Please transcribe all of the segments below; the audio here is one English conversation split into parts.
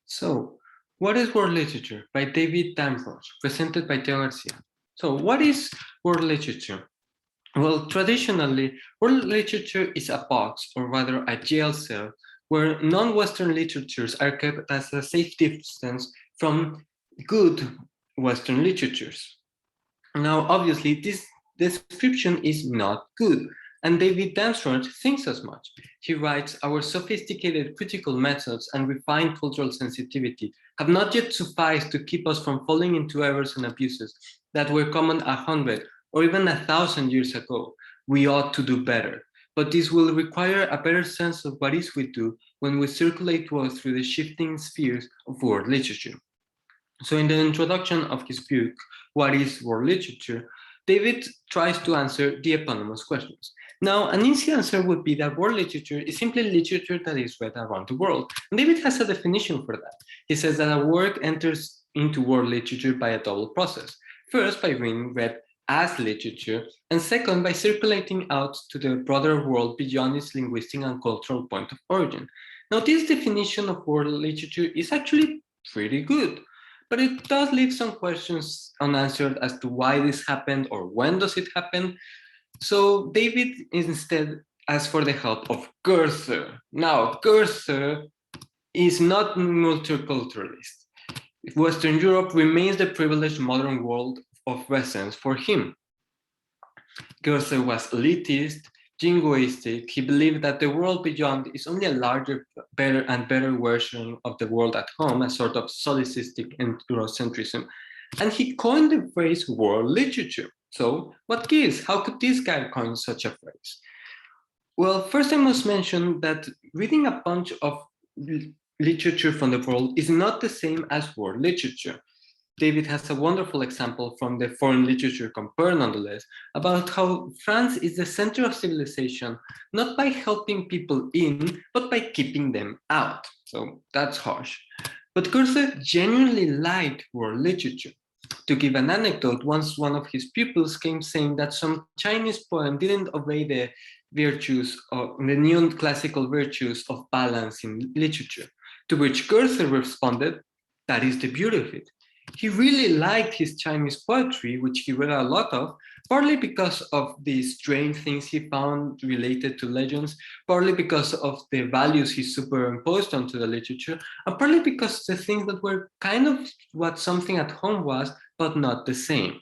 So, what is world literature? By David Damrosch, presented by Teo Garcia. So, what is world literature? Well, traditionally, world literature is a box, or rather a jail cell, where non-Western literatures are kept as a safe distance from good Western literatures. Now, obviously, this description is not good, and David Damrosch thinks as much. He writes, our sophisticated critical methods and refined cultural sensitivity have not yet sufficed to keep us from falling into errors and abuses that were common 100 or even 1,000 years ago. We ought to do better. But this will require a better sense of what is we do when we circulate through the shifting spheres of world literature. So in the introduction of his book, What is World Literature?, David tries to answer the eponymous questions. Now, an easy answer would be that world literature is simply literature that is read around the world. And David has a definition for that. He says that a work enters into world literature by a double process. First, by being read as literature, and second, by circulating out to the broader world beyond its linguistic and cultural point of origin. Now, this definition of world literature is actually pretty good, but it does leave some questions unanswered as to why this happened or when does it happen. So David instead asks for the help of Goethe. Now, Goethe is not multiculturalist. Western Europe remains the privileged modern world of residence for him. Goethe was elitist, jingoistic. He believed that the world beyond is only a larger, better version of the world at home, a sort of solipsistic Eurocentrism. And he coined the phrase world literature. So what gives? How could this guy coin such a phrase? Well, first I must mention that reading a bunch of literature from the world is not the same as world literature. David has a wonderful example from the Foreign Literature Compare, nonetheless, about how France is the center of civilization, not by helping people in, but by keeping them out. So that's harsh. But Goethe genuinely liked world literature. To give an anecdote, once one of his pupils came saying that some Chinese poem didn't obey the virtues of the neoclassical virtues of balance in literature, to which Goethe responded, that is the beauty of it. He really liked his Chinese poetry, which he read a lot of, partly because of the strange things he found related to legends, partly because of the values he superimposed onto the literature, and partly because the things that were kind of what something at home was, but not the same.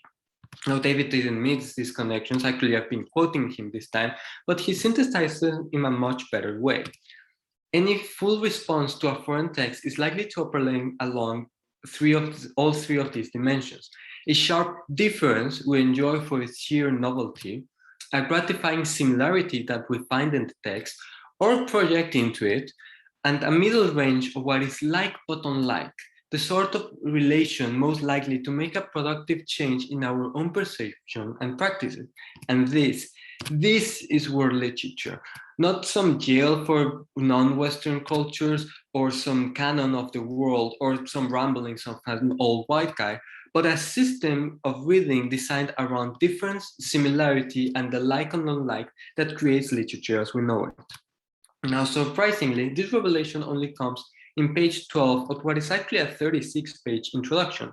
Now, David didn't mix these connections. Actually, I've been quoting him this time, but he synthesized them in a much better way. Any full response to a foreign text is likely to operate along all three of these dimensions. A sharp difference we enjoy for its sheer novelty, a gratifying similarity that we find in the text or project into it, and a middle range of what is like but unlike, the sort of relation most likely to make a productive change in our own perception and practices. And this is world literature, not some jail for non-Western cultures or some canon of the world or some ramblings of an old white guy, but a system of reading designed around difference, similarity, and the like and unlike that creates literature as we know it. Now, surprisingly, this revelation only comes in page 12 of what is actually a 36-page introduction.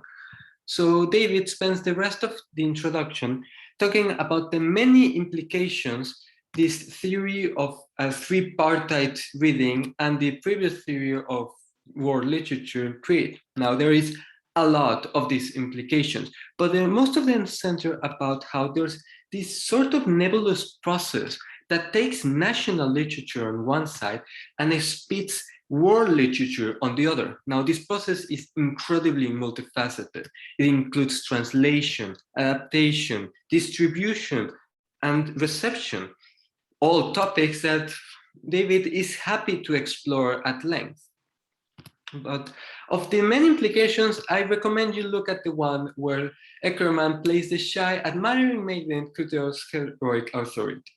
So David spends the rest of the introduction talking about the many implications this theory of a three-partite reading and the previous theory of world literature create. Now, there is a lot of these implications, but most of them center about how there's this sort of nebulous process that takes national literature on one side and spits world literature on the other. Now, this process is incredibly multifaceted. It includes translation, adaptation, distribution, and reception, all topics that David is happy to explore at length. But of the many implications, I recommend you look at the one where Eckermann plays the shy, admiring maiden Cthulhu's heroic authority.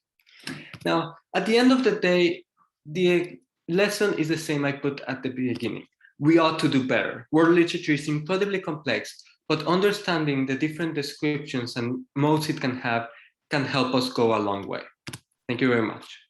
Now, at the end of the day, the lesson is the same I put at the beginning. We ought to do better. World literature is incredibly complex, but understanding the different descriptions and modes it can have can help us go a long way. Thank you very much.